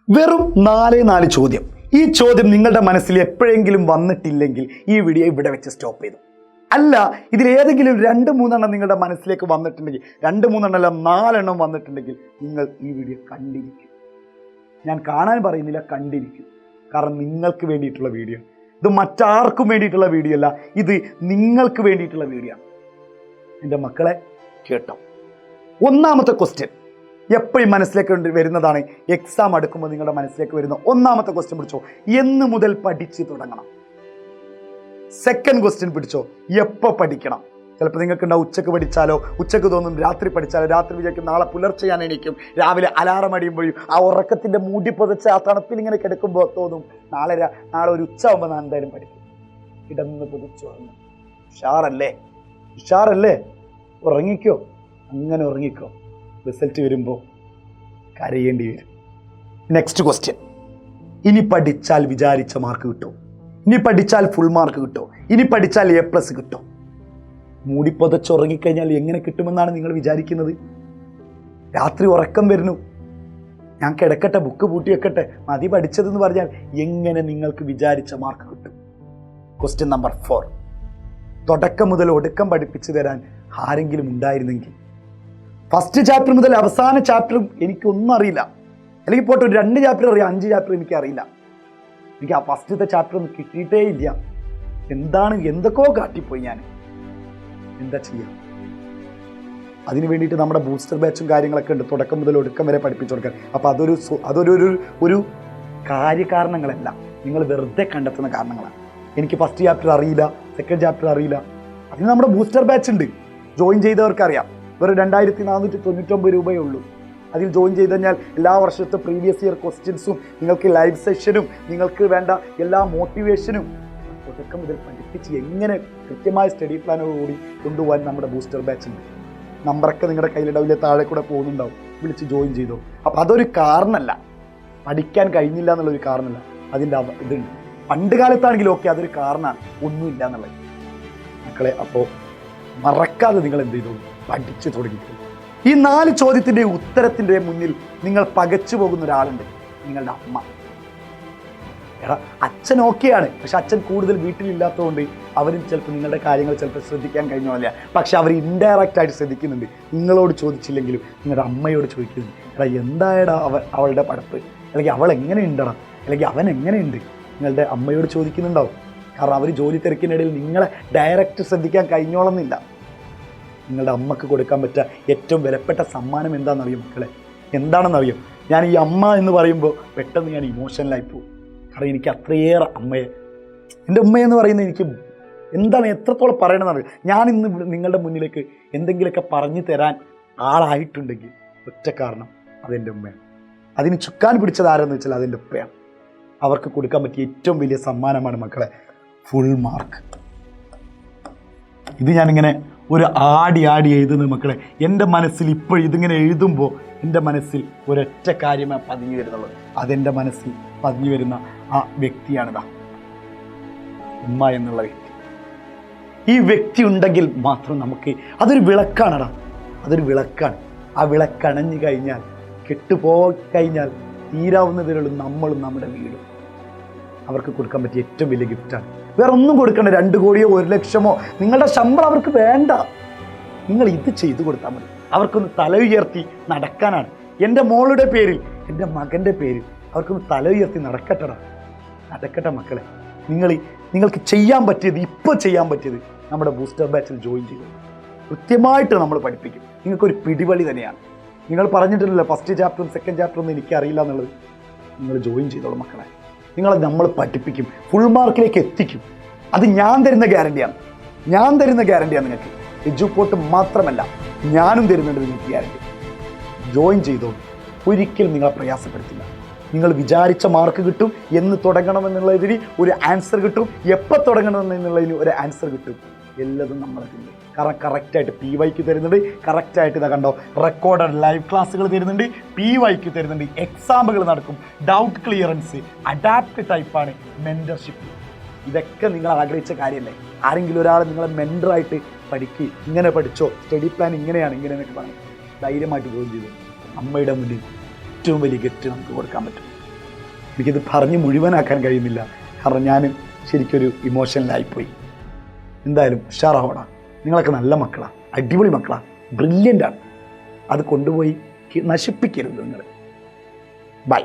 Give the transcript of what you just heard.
വെറും നാല് ചോദ്യം. ഈ ചോദ്യം നിങ്ങളുടെ മനസ്സിൽ എപ്പോഴെങ്കിലും വന്നിട്ടില്ലെങ്കിൽ ഈ വീഡിയോ ഇവിടെ വെച്ച് സ്റ്റോപ്പ് ചെയ്തു. അല്ല, ഇതിലേതെങ്കിലും 2-3 നിങ്ങളുടെ മനസ്സിലേക്ക് വന്നിട്ടുണ്ടെങ്കിൽ, 2-3 അല്ല 4 വന്നിട്ടുണ്ടെങ്കിൽ നിങ്ങൾ ഈ വീഡിയോ കണ്ടിരിക്കും. ഞാൻ കാണാൻ പറയുന്നില്ല, കണ്ടിരിക്കും. കാരണം നിങ്ങൾക്ക് വേണ്ടിയിട്ടുള്ള വീഡിയോ. ഇത് മറ്റാർക്കും വേണ്ടിയിട്ടുള്ള വീഡിയോ അല്ല, ഇത് നിങ്ങൾക്ക് വേണ്ടിയിട്ടുള്ള വീഡിയോ ആണ്. എൻ്റെ മക്കളെ കേട്ടോ. ഒന്നാമത്തെ ക്വസ്റ്റ്യൻ എപ്പോഴും മനസ്സിലേക്ക് വരുന്നതാണ്. എക്സാം അടുക്കുമ്പോൾ നിങ്ങളുടെ മനസ്സിലേക്ക് വരുന്ന ഒന്നാമത്തെ ക്വസ്റ്റ്യൻ പിടിച്ചോ, എന്ന് മുതൽ പഠിച്ചു തുടങ്ങണം. സെക്കൻഡ് ക്വസ്റ്റ്യൻ പിടിച്ചോ, എപ്പോൾ പഠിക്കണം. ചിലപ്പോൾ നിങ്ങൾക്ക് ഉണ്ടാവും ഉച്ചക്ക് പഠിച്ചാലോ, ഉച്ചക്ക് തോന്നും രാത്രി പഠിച്ചാലോ, രാത്രി വിചാരിക്കും നാളെ പുലർച്ചെ ഞാൻ എണീക്കും, രാവിലെ അലാറം അടിയുമ്പോഴും ആ ഉറക്കത്തിൻ്റെ മൂടി പുതച്ച് ആ തണുപ്പിൽ ഇങ്ങനെ കിടക്കുമ്പോൾ തോന്നും നാളെ ഒരു ഉച്ചയാകുമ്പോൾ ഞാൻ എന്തായാലും പഠിക്കും. കിടന്ന് പുതച്ചു ഉറങ്ങും. ഉഷാറല്ലേ, ഉറങ്ങിക്കോ. അങ്ങനെ ഉറങ്ങിക്കോ. റിസൾട്ട് വരുമ്പോൾ കരയേണ്ടി വരും. നെക്സ്റ്റ് ക്വസ്റ്റ്യൻ, ഇനി പഠിച്ചാൽ വിചാരിച്ച മാർക്ക് കിട്ടും, ഇനി പഠിച്ചാൽ ഫുൾ മാർക്ക് കിട്ടും, ഇനി പഠിച്ചാൽ A+ കിട്ടും. മൂടിപ്പൊതച്ച് ഉറങ്ങിക്കഴിഞ്ഞാൽ എങ്ങനെ കിട്ടുമെന്നാണ് നിങ്ങൾ വിചാരിക്കുന്നത്? രാത്രി ഉറക്കം വരുന്നു, ഞാൻ കിടക്കട്ടെ, ബുക്ക് പൂട്ടി വെക്കട്ടെ, മതി പഠിച്ചതെന്ന് പറഞ്ഞാൽ എങ്ങനെ നിങ്ങൾക്ക് വിചാരിച്ച മാർക്ക് കിട്ടും? ക്വസ്റ്റ്യൻ നമ്പർ 4, തുടക്കം മുതൽ ഒടുക്കം പഠിപ്പിച്ചു തരാൻ ആരെങ്കിലും ഉണ്ടായിരുന്നെങ്കിൽ. ഫസ്റ്റ് ചാപ്റ്റർ മുതൽ അവസാന ചാപ്റ്ററും എനിക്കൊന്നും അറിയില്ല, അല്ലെങ്കിൽ പോട്ടെ ഒരു 2 ചാപ്റ്റർ അറിയാം, 5 ചാപ്റ്റർ എനിക്കറിയില്ല. എനിക്ക് ആ ഫസ്റ്റത്തെ ചാപ്റ്റർ ഒന്നും കിട്ടിയിട്ടേ ഇല്ല. എന്തൊക്കെയോ കാട്ടിപ്പോയി. ഞാൻ എന്താ ചെയ്യുക? അതിന് വേണ്ടിയിട്ട് നമ്മുടെ ബൂസ്റ്റർ ബാച്ചും കാര്യങ്ങളൊക്കെ ഉണ്ട്, തുടക്കം മുതൽ ഒടുക്കം വരെ പഠിപ്പിച്ചു കൊടുക്കാൻ. അപ്പോൾ അതൊരു കാര്യകാരണങ്ങളല്ല, നിങ്ങൾ വെറുതെ കണ്ടെത്തുന്ന കാരണങ്ങളാണ്. എനിക്ക് ഫസ്റ്റ് ചാപ്റ്റർ അറിയില്ല, സെക്കൻഡ് ചാപ്റ്റർ അറിയില്ല. അതിന് നമ്മുടെ ബൂസ്റ്റർ ബാച്ച് ഉണ്ട്, ജോയിൻ ചെയ്തവർക്കറിയാം. വെറും 2499 രൂപയേ ഉള്ളൂ. അതിൽ ജോയിൻ ചെയ്ത് കഴിഞ്ഞാൽ എല്ലാ വർഷത്തെ പ്രീവിയസ് ഇയർ ക്വസ്റ്റ്യൻസും, നിങ്ങൾക്ക് ലൈവ് സെഷനും, നിങ്ങൾക്ക് വേണ്ട എല്ലാ മോട്ടിവേഷനും തുടക്കം മുതൽ പഠിപ്പിച്ച് എങ്ങനെ കൃത്യമായ സ്റ്റഡി പ്ലാനോടുകൂടി കൊണ്ടുപോകാൻ നമ്മുടെ ബൂസ്റ്റർ ബാച്ച് ഉണ്ട്. നമ്പറൊക്കെ നിങ്ങളുടെ കയ്യിലുണ്ടാവില്ല, താഴെ കൂടെ പോകുന്നുണ്ടാവും, വിളിച്ച് ജോയിൻ ചെയ്തോ. അപ്പോൾ അതൊരു കാരണമല്ല, പഠിക്കാൻ കഴിഞ്ഞില്ല എന്നുള്ളൊരു കാരണമല്ല, അതിൻ്റെ ഇതുണ്ട്. പണ്ട് കാലത്താണെങ്കിലും ഓക്കെ, അതൊരു കാരണമാണ്, ഒന്നുമില്ല എന്നുള്ളത്. മക്കളെ, അപ്പോൾ മറക്കാതെ നിങ്ങൾ എന്ത് ചെയ്തു, പഠിച്ചു തുടങ്ങിക്കോളൂ. ഈ 4 ചോദ്യത്തിൻ്റെ ഉത്തരത്തിൻ്റെ മുന്നിൽ നിങ്ങൾ പകച്ചു പോകുന്ന ഒരാളുണ്ട്, നിങ്ങളുടെ അമ്മ. അച്ഛൻ ഓക്കെയാണ്, പക്ഷെ അച്ഛൻ കൂടുതൽ വീട്ടിലില്ലാത്തതുകൊണ്ട് അവരും ചിലപ്പോൾ നിങ്ങളുടെ കാര്യങ്ങൾ ചിലപ്പോൾ ശ്രദ്ധിക്കാൻ കഴിഞ്ഞോല്ല. പക്ഷെ അവർ ഇൻഡയറക്റ്റ് ആയിട്ട് ശ്രദ്ധിക്കുന്നുണ്ട്. നിങ്ങളോട് ചോദിച്ചില്ലെങ്കിലും നിങ്ങളുടെ അമ്മയോട് ചോദിക്കുന്നുണ്ട്, എന്തായടാ അവളുടെ പഠിപ്പ്, അല്ലെങ്കിൽ അവൾ എങ്ങനെ ഉണ്ടടാ, അല്ലെങ്കിൽ അവൻ എങ്ങനെയുണ്ട്, നിങ്ങളുടെ അമ്മയോട് ചോദിക്കുന്നുണ്ടാവും. കാരണം അവർ ജോലി തിരക്കിനിടയിൽ നിങ്ങളെ ഡയറക്റ്റ് ശ്രദ്ധിക്കാൻ കഴിഞ്ഞോളന്നില്ല. നിങ്ങളുടെ അമ്മക്ക് കൊടുക്കാൻ പറ്റുക ഏറ്റവും വിലപ്പെട്ട സമ്മാനം എന്താണെന്നറിയും മക്കളെ? എന്താണെന്നറിയും? ഞാൻ ഈ അമ്മ എന്ന് പറയുമ്പോൾ പെട്ടെന്ന് ഞാൻ ഇമോഷണലായി പോകും. കാരണം എനിക്ക് അത്രയേറെ അമ്മയെ, എൻ്റെ ഉമ്മയെന്ന് പറയുന്നത് എനിക്ക് എന്താണ് എത്രത്തോളം പറയണമെന്നറിയാം. ഞാൻ ഇന്ന് നിങ്ങളുടെ മുന്നിലേക്ക് എന്തെങ്കിലുമൊക്കെ പറഞ്ഞു തരാൻ ആളായിട്ടുണ്ടെങ്കിൽ ഒറ്റ കാരണം അതെൻ്റെ ഉമ്മയാണ്. അതിന് ചുക്കാൻ പിടിച്ചത് ആരെന്ന് വെച്ചാൽ അതെൻ്റെ ഉപ്പയാണ്. അവർക്ക് കൊടുക്കാൻ പറ്റിയ ഏറ്റവും വലിയ സമ്മാനമാണ് മക്കളെ ഫുൾ മാർക്ക്. ഇത് ഞാനിങ്ങനെ ഒരു ആടി എഴുതുന്നത് മക്കളെ, എൻ്റെ മനസ്സിൽ ഇപ്പോൾ ഇതിങ്ങനെ എഴുതുമ്പോൾ എൻ്റെ മനസ്സിൽ ഒരൊറ്റ കാര്യമേ പതിഞ്ഞു വരുന്നുള്ളൂ. അതെൻ്റെ മനസ്സിൽ പതിഞ്ഞു വരുന്ന ആ വ്യക്തിയാണിതാ, ഉമ്മ എന്നുള്ള വ്യക്തി. ഈ വ്യക്തി ഉണ്ടെങ്കിൽ മാത്രം നമുക്ക് അതൊരു വിളക്കാണടാ, അതൊരു വിളക്കാണ്. ആ വിളക്കണഞ്ഞു കഴിഞ്ഞാൽ, കെട്ടുപോയി കഴിഞ്ഞാൽ തീരാവുന്നതിലുള്ള നമ്മളും നമ്മുടെ വീടും അവർക്ക് കൊടുക്കാൻ പറ്റിയ ഏറ്റവും വലിയ ഗിഫ്റ്റാണ്. വേറെ ഒന്നും കൊടുക്കണ്ട, 2 കോടിയോ 1 ലക്ഷമോ നിങ്ങളുടെ ശമ്പളം അവർക്ക് വേണ്ട. നിങ്ങൾ ഇത് ചെയ്തു കൊടുത്താൽ മതി. അവർക്കൊന്ന് തല ഉയർത്തി നടക്കാനാണ്. എൻ്റെ മോളുടെ പേരിൽ, എൻ്റെ മകൻ്റെ പേരിൽ അവർക്കൊന്ന് തല ഉയർത്തി നടക്കട്ടെ മക്കളെ. നിങ്ങൾക്ക് ചെയ്യാൻ പറ്റിയത്, ഇപ്പോൾ ചെയ്യാൻ പറ്റിയത് നമ്മുടെ ബൂസ്റ്റർ ബാച്ചിൽ ജോയിൻ ചെയ്തു. കൃത്യമായിട്ട് നമ്മൾ പഠിപ്പിക്കും. നിങ്ങൾക്കൊരു പിടിവളി തന്നെയാണ്. നിങ്ങൾ പറഞ്ഞിട്ടില്ലല്ലോ ഫസ്റ്റ് ചാപ്റ്ററും സെക്കൻഡ് ചാപ്റ്ററും ഒന്നും എനിക്കറിയില്ല എന്നുള്ളത്. നിങ്ങൾ ജോയിൻ ചെയ്തോളൂ മക്കളെ. നിങ്ങളെ നമ്മൾ പഠിപ്പിക്കും, ഫുൾ മാർക്കിലേക്ക് എത്തിക്കും. അത് ഞാൻ തരുന്ന ഗ്യാരണ്ടിയാണ്, നിങ്ങൾക്ക്. എഡ്യൂപോർട്ട് മാത്രമല്ല, ഞാനും തരുന്നുണ്ട് നിങ്ങൾക്ക് ഗ്യാരണ്ടി. ജോയിൻ ചെയ്തോളൂ. ഒരിക്കലും നിങ്ങളെ പ്രയാസപ്പെടുത്തില്ല. നിങ്ങൾ വിചാരിച്ച മാർക്ക് കിട്ടും. എന്ന് തുടങ്ങണമെന്നുള്ളതിന് ഒരു ആൻസർ കിട്ടും, എപ്പോൾ തുടങ്ങണമെന്നുള്ളതിന് ഒരു ആൻസർ കിട്ടും. എല്ലതും നമ്മളെ തരും. കാരണം കറക്റ്റായിട്ട് PYQ തരുന്നുണ്ട്, കറക്റ്റായിട്ട് ഇതാ കണ്ടോ, റെക്കോർഡഡ് ലൈവ് ക്ലാസ്സുകൾ തരുന്നുണ്ട്, PYQ തരുന്നുണ്ട്, എക്സാമുകൾ നടക്കും, ഡൗട്ട് ക്ലിയറൻസ്, അഡാപ്റ്റ് ടൈപ്പാണ്, മെൻറ്റർഷിപ്പ്. ഇതൊക്കെ നിങ്ങൾ ആഗ്രഹിച്ച കാര്യമല്ലേ? ആരെങ്കിലും ഒരാൾ നിങ്ങളെ മെൻറ്ററായിട്ട് പഠിക്കുക, ഇങ്ങനെ പഠിച്ചോ, സ്റ്റഡി പ്ലാൻ ഇങ്ങനെയെന്നൊക്കെ പറഞ്ഞു ധൈര്യമായിട്ട് ജോയിൻ ചെയ്തു. അമ്മയുടെ മുന്നിൽ ഏറ്റവും വലിയ ഗിഫ്റ്റ് നമുക്ക് കൊടുക്കാൻ പറ്റും. എനിക്കിത് പറഞ്ഞ് മുഴുവനാക്കാൻ കഴിയുന്നില്ല, കാരണം ഞാൻ ശരിക്കൊരു ഇമോഷണലായിപ്പോയി. എന്തായാലും ഉഷാറാവണ, നിങ്ങളൊക്കെ നല്ല മക്കളാണ്, അടിപൊളി മക്കളാണ്, ബ്രില്യൻ്റാണ്. അത് കൊണ്ടുപോയി നശിപ്പിക്കരുത് നിങ്ങൾ. ബൈ.